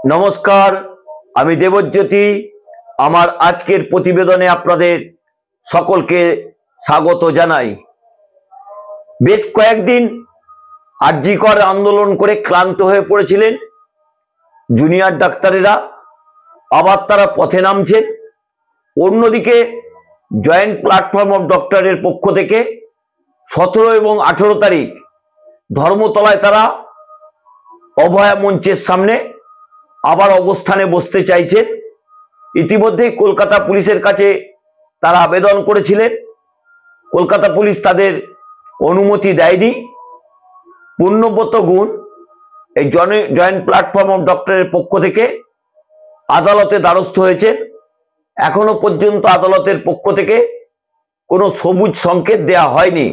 নমস্কার, আমি দেবজ্যোতি। আমার আজকের প্রতিবেদনে আপনাদের সকলকে স্বাগত জানাই। বেশ কয়েকদিন আরজি কর আন্দোলন করে ক্লান্ত হয়ে পড়েছিলেন জুনিয়র ডাক্তারেরা, আবার তারা পথে নামছেন। অন্যদিকে জয়েন্ট প্ল্যাটফর্ম অফ ডক্টরের পক্ষ থেকে 17 এবং 18 তারিখ ধর্মতলায় তারা অভয়া মঞ্চের সামনে আবার অবস্থানে বসতে চাইছেন। ইতিমধ্যেই কলকাতা পুলিশের কাছে তারা আবেদন করেছিলেন। কলকাতা পুলিশ তাদের অনুমতি দেয়নি। পূর্ণব্রত গুণ এই জয়েন্ট প্ল্যাটফর্ম অফ ডক্টরের পক্ষ থেকে আদালতে দ্বারস্থ হয়েছেন। এখনো পর্যন্ত আদালতের পক্ষ থেকে কোনো সবুজ সংকেত দেয়া হয়নি।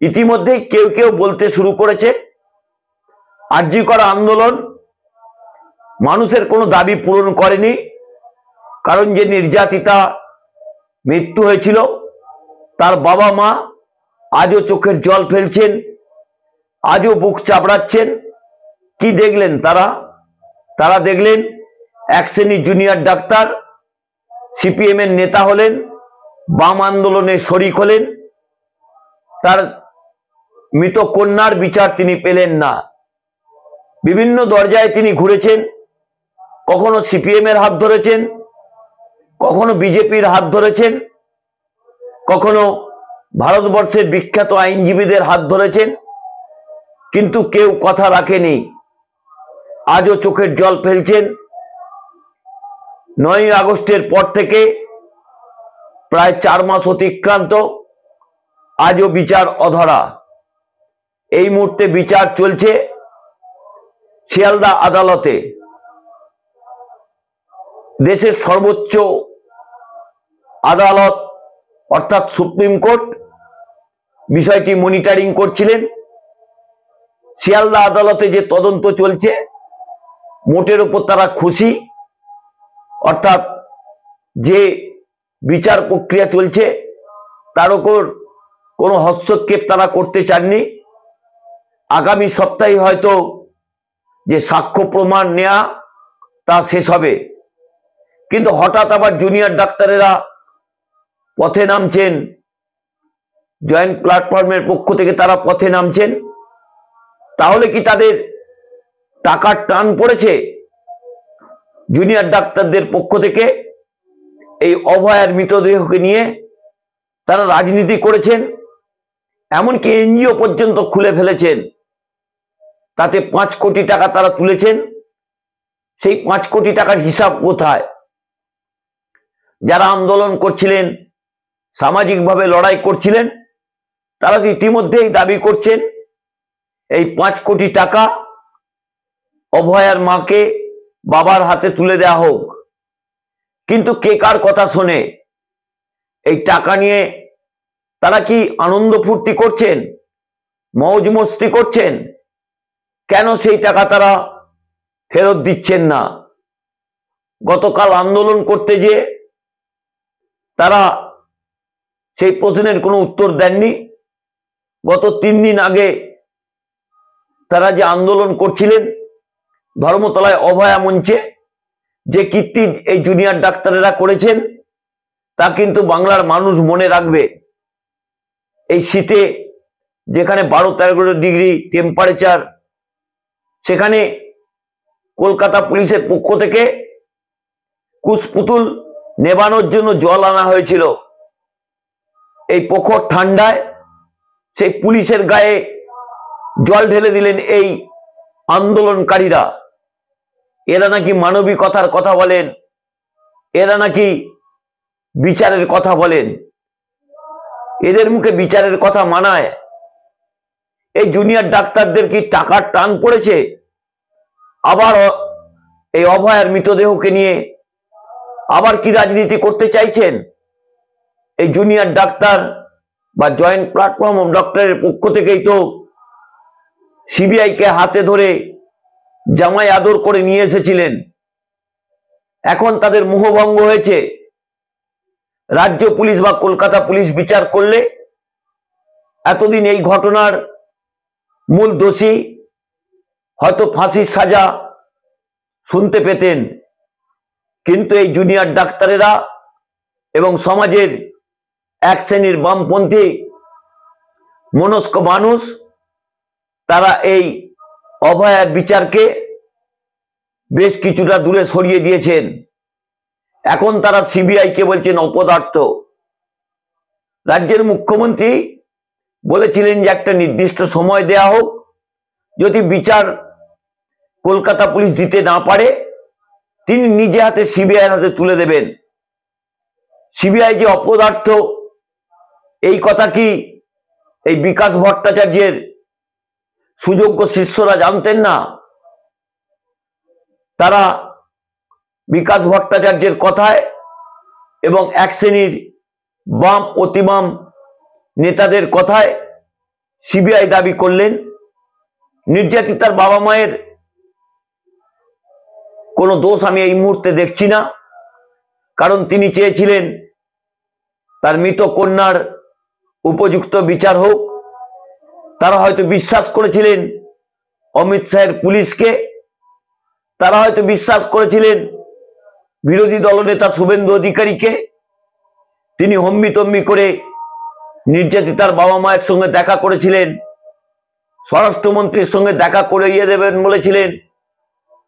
ইতিমধ্যেই কেউ কেউ বলতে শুরু করেছে আরজি কর আন্দোলন মানুষের কোনো দাবি পূরণ করেনি, কারণ যে নির্যাতিতা মৃত্যু হয়েছিল তার বাবা মা আজও চোখের জল ফেলছেন, আজও বুক চাপড়াচ্ছেন। কি দেখলেন তারা দেখলেন এক শ্রেণীর জুনিয়র ডাক্তার সিপিএম এর নেতা হলেন, বাম আন্দোলনে শরিক হলেন, তার মৃত কন্যার বিচার তিনি পেলেন না। বিভিন্ন দরজায় তিনি ঘুরেছেন, কখনো সিপিএম এর হাত ধরেছেন, কখনো বিজেপির হাত ধরেছেন, কখনো ভারতবর্ষের বিখ্যাত আইনজীবীদের হাত ধরেছেন, কিন্তু কেউ কথা রাখেনি। আজও চোখের জল ফেলছেন। 9ই আগস্টের পর থেকে প্রায় 4 মাস অতিক্রান্ত, আজও বিচার অধরা। এই মুহূর্তে বিচার চলছে শিয়ালদা আদালতে। দেশের সর্বোচ্চ আদালত অর্থাৎ সুপ্রিম কোর্ট বিষয়টি মনিটরিং করছিলেন। শিয়ালদা আদালতে যে তদন্ত চলছে মোটের উপর তারা খুশি, অর্থাৎ যে বিচার প্রক্রিয়া চলছে তার উপর কোনো হস্তক্ষেপ তারা করতে চাননি। আগামী সপ্তাহে হয়তো যে সাক্ষ্য প্রমাণ নেওয়া তা শেষ হবে। কিন্তু হঠাৎ আবার জুনিয়র ডাক্তারেরা পথে নামছেন, জয়েন্ট প্ল্যাটফর্মের পক্ষ থেকে তারা পথে নামছেন। তাহলে কি তাদের টাকার টান পড়েছে? জুনিয়র ডাক্তারদের পক্ষ থেকে এই অভয়ার মৃতদেহকে নিয়ে তারা রাজনীতি করেছেন, এমনকি এনজিও পর্যন্ত খুলে ফেলেছেন। তাতে 5 কোটি টাকা তারা তুলেছেন। সেই 5 কোটি টাকার হিসাব কোথায়? যারা আন্দোলন করছিলেন, সামাজিকভাবে লড়াই করছিলেন, তারা তো ইতিমধ্যেই দাবি করছেন এই 5 কোটি টাকা অভয়ার মাকে বাবার হাতে তুলে দেওয়া হোক। কিন্তু কে কার কথা শোনে? এই টাকা নিয়ে তারা কি আনন্দ ফুর্তি করছেন, মৌজ মস্তি করছেন? কেন সেই টাকা তারা ফেরত দিচ্ছেন না? গতকাল আন্দোলন করতে যেয়ে তারা সেই প্রশ্নের কোনো উত্তর দেননি। গত 3 দিন আগে তারা যে আন্দোলন করছিলেন ধর্মতলায় অভয়া মঞ্চে, যে কীর্তি এই জুনিয়র ডাক্তারেরা করেছেন তা কিন্তু বাংলার মানুষ মনে রাখবে। এই শীতে যেখানে 12-13 ডিগ্রি টেম্পারেচার, সেখানে কলকাতা পুলিশের পক্ষ থেকে কুশপুতুল নেবানোর জন্য জল আনা হয়েছিল। এই প্রখর ঠান্ডায় সেই পুলিশের গায়ে জল ঢেলে দিলেন এই আন্দোলনকারীরা। এরা নাকি মানবিকতার কথা বলেন, এরা নাকি বিচারের কথা বলেন। এদের মুখে বিচারের কথা মানায়? এই জুনিয়র ডাক্তারদের কি টাকার টান পড়েছে? আবার এই অভয়ার মৃতদেহকে নিয়ে আবার কি রাজনীতি করতে চাইছেন? এই জুনিয়র ডাক্তার বা জয়েন্ট প্ল্যাটফর্ম অফ ডক্টরের পক্ষ থেকেই তো সিবিআই কে হাতে ধরে জামাই আদর করে নিয়ে এসেছিলেন। এখন তাদের মোহভঙ্গ হয়েছে। রাজ্য পুলিশ বা কলকাতা পুলিশ বিচার করলে এতদিন এই ঘটনার মূল দোষী হয়তো ফাঁসির সাজা শুনতে পেতেন। কিন্তু এই জুনিয়র ডাক্তারেরা এবং সমাজের এক শ্রেণীর বামপন্থী মনস্ক মানুষ তারা এই অভয়ার বিচারকে বেশ কিছুটা দূরে সরিয়ে দিয়েছেন। এখন তারা সিবিআই কে বলছেন অপদার্থ। রাজ্যের মুখ্যমন্ত্রী বলেছিলেন যে একটা নির্দিষ্ট সময় দেয়া হোক, যদি বিচার কলকাতা পুলিশ দিতে না পারে তিনি নিজে হাতে সিবিআই এর হাতে তুলে দেবেন। সিবিআই যে অপদার্থ এই কথা কি এই বিকাশ ভট্টাচার্যের সুযোগ্য শিষ্যরা জানতেন না? তারা বিকাশ ভট্টাচার্যের কথায় এবং এক শ্রেণীর বাম অতিবাম নেতাদের কথায় সিবিআই দাবি করলেন। নির্যাতিতার বাবা মায়ের কোনো দোষ আমি এই মুহূর্তে দেখছি না, কারণ তিনি চেয়েছিলেন তার মৃত কন্যার উপযুক্ত বিচার হোক। তারা হয়তো বিশ্বাস করেছিলেন অমিত শাহের পুলিশকে, তারা হয়তো বিশ্বাস করেছিলেন বিরোধী দলনেতা শুভেন্দু অধিকারীকে। তিনি হম্বি তম্বি করে নির্যাতিতার বাবা মায়ের সঙ্গে দেখা করেছিলেন, স্বরাষ্ট্রমন্ত্রীর সঙ্গে দেখা করিয়ে দেবেন বলেছিলেন,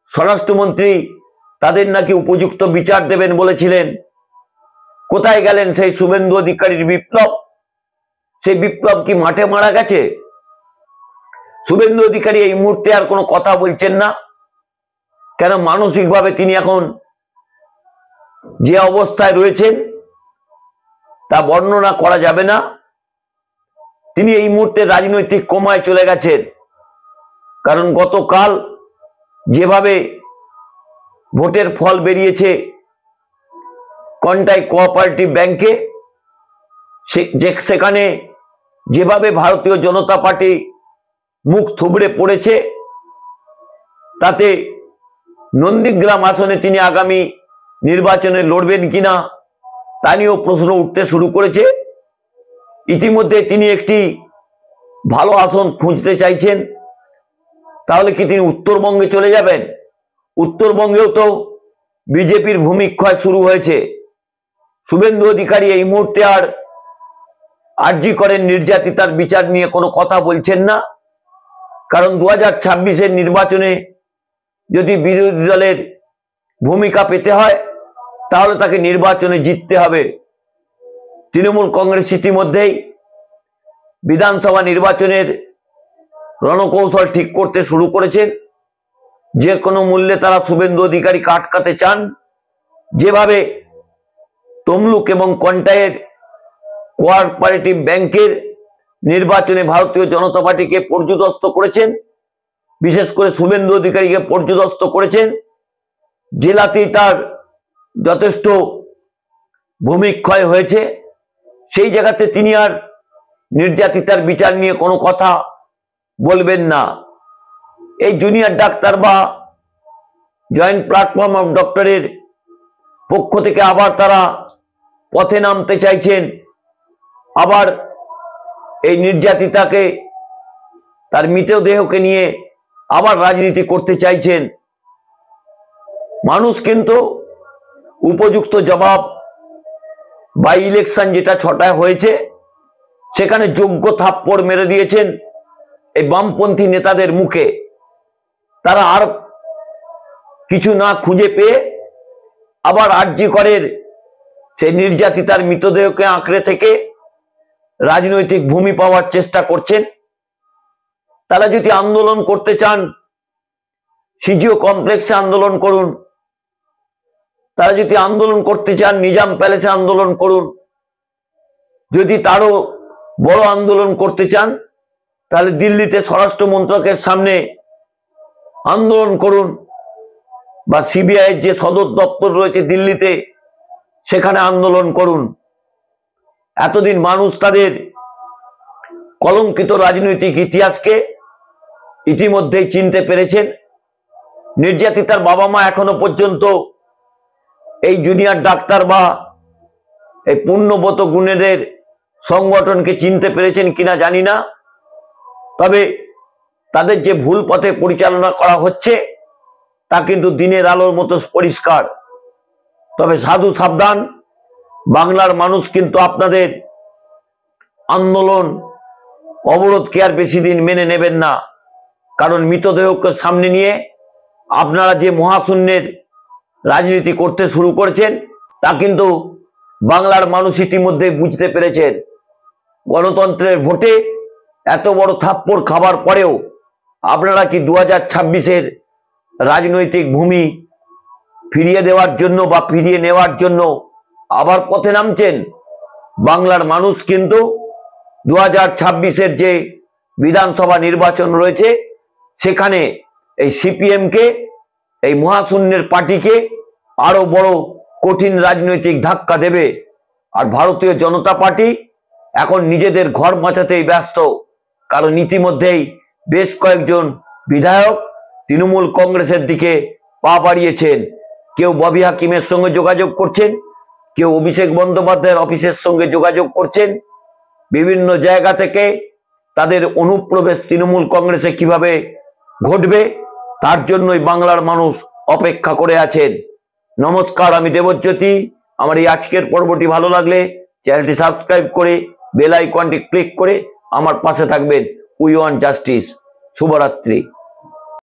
স্বরাষ্ট্রমন্ত্রী তাদের নাকি উপযুক্ত বিচার দেবেন বলেছিলেন। কোথায় গেলেন সেই শুভেন্দু অধিকারীর বিপ্লব? সেই বিপ্লব কি মাঠে মারা গেছে? শুভেন্দু অধিকারী এই মুহূর্তে আর কোনো কথা বলছেন না, কেন মানসিকভাবে তিনি এখন যে অবস্থায় রয়েছেন তা বর্ণনা করা যাবে না। তিনি এই মুহূর্তে রাজনৈতিক কোমায় চলে গেছেন, কারণ গতকাল যেভাবে ভোটের ফল বেরিয়েছে কন্টাই কোঅপারেটিভ ব্যাংকে, সেখানে যেভাবে ভারতীয় জনতা পার্টি মুখ থুবড়ে পড়েছে, তাতে নন্দীগ্রাম আসনে তিনি আগামী নির্বাচনে লড়বেন কিনা তা নিয়েও প্রশ্ন উঠতে শুরু করেছে। ইতিমধ্যে তিনি একটি ভালো আসন খুঁজতে চাইছেন। তাহলে কি তিনি উত্তরবঙ্গে চলে যাবেন? উত্তরবঙ্গেও তো বিজেপির ভূমিক্ষয় শুরু হয়েছে। শুভেন্দু অধিকারী এই মুহূর্তে আর আরজি করেন নির্যাতিতার বিচার নিয়ে কোনো কথা বলছেন না, কারণ 2026-এর নির্বাচনে যদি বিরোধী দলের ভূমিকা পেতে হয় তাহলে তাকে নির্বাচনে জিততে হবে। তৃণমূল কংগ্রেস ইতিমধ্যেই বিধানসভা নির্বাচনের রণকৌশল ঠিক করতে শুরু করেছেন। যে কোনো মূল্যে তারা শুভেন্দু অধিকারীকে আটকাতে চান। যেভাবে তমলুক এবং কন্টাইয়ের কোঅপারেটিভ ব্যাংকের নির্বাচনে ভারতীয় জনতা পার্টিকে পর্যুদস্ত করেছেন, বিশেষ করে শুভেন্দু অধিকারীকে পর্যুদস্ত করেছেন, জেলাতেই তার যথেষ্ট ভূমিক্ষয় হয়েছে। সেই জায়গাতে তিনি আর নির্যাতিতার বিচার নিয়ে কোনো কথা বলবেন না। এই জুনিয়র ডাক্তার বা জয়েন্ট প্ল্যাটফর্ম অফ ডক্টরের পক্ষ থেকে আবার তারা পথে নামতে চাইছেন, আবার এই নির্যাতিতাকে তার মৃতদেহকে নিয়ে আবার রাজনীতি করতে চাইছেন। মানুষ কিন্তু উপযুক্ত জবাব বাই ইলেকশন যেটা 6টায় হয়েছে সেখানে যোগ্য থাপ্পড় মেরে দিয়েছেন এই বামপন্থী নেতাদের মুখে। তারা আর কিছু না খুঁজে পেয়ে আবার আরজি করের সেই নির্যাতিতার মৃতদেহকে আঁকড়ে থেকে রাজনৈতিক ভূমি পাওয়ার চেষ্টা করছেন। তারা যদি আন্দোলন করতে চান সিজিও কমপ্লেক্সে আন্দোলন করুন, তারা যদি আন্দোলন করতে চান নিজাম প্যালেসে আন্দোলন করুন, যদি তারও বড় আন্দোলন করতে চান তাহলে দিল্লিতে স্বরাষ্ট্র মন্ত্রকের সামনে আন্দোলন করুন, বা সিবিআই এর যে সদর দপ্তর রয়েছে দিল্লিতে সেখানে আন্দোলন করুন। এতদিন মানুষ তাদের কলঙ্কিত রাজনৈতিক ইতিহাসকে ইতিমধ্যেই চিনতে পেরেছেন। নির্যাতিতার বাবা মা এখনো পর্যন্ত এই জুনিয়র ডাক্তার বা এই পুণ্যব্রত গুণেদের সংগঠনকে চিনতে পেরেছেন কিনা জানি না, তবে তাদের যে ভুল পথে পরিচালনা করা হচ্ছে তা কিন্তু দিনের আলোর মতো পরিষ্কার। তবে সাধু সাবধান, বাংলার মানুষ কিন্তু আপনাদের আন্দোলন অবরোধকে আর বেশি দিন মেনে নেবেন না। কারণ মৃতদেহকে সামনে নিয়ে আপনারা যে মহাশূন্যের রাজনীতি করতে শুরু করেছেন তা কিন্তু বাংলার মানুষ ইতিমধ্যে বুঝতে পেরেছেন। গণতন্ত্রের ভোটে এত বড় থাপ্পড় খাবার পরেও আপনারা কি 2026-এর রাজনৈতিক ভূমি ফিরিয়ে দেওয়ার জন্য বা ফিরিয়ে নেওয়ার জন্য আবার পথে নামছেন? বাংলার মানুষ কিন্তু 2026-এর যে বিধানসভা নির্বাচন রয়েছে সেখানে এই সিপিএমকে, এই মহাশূন্যের পার্টিকে আরো বড় কঠিন রাজনৈতিক ধাক্কা দেবে। আর ভারতীয় জনতা পার্টি এখন নিজেদের ঘর বাঁচাতেই ব্যস্ত। কারণ ইতিমধ্যেই বেশ কয়েকজন বিধায়ক তৃণমূল কংগ্রেসের দিকে পা বাড়িয়েছেন। কেউ ববি হাকিমের সঙ্গে যোগাযোগ করছেন, কেউ অভিষেক বন্দ্যোপাধ্যায়ের অফিসের সঙ্গে যোগাযোগ করছেন। বিভিন্ন জায়গা থেকে তাদের অনুপ্রবেশ তৃণমূল কংগ্রেসে কিভাবে ঘটবে তার জন্যই বাংলার মানুষ অপেক্ষা করে আছেন। নমস্কার, আমি দেবজ্যোতি। আমার এই আজকের পর্বটি ভালো লাগলে চ্যানেলটি সাবস্ক্রাইব করে বেল আইকনটি ক্লিক করে আমার পাশে থাকবেন। We want justice. শুভরাত্রি।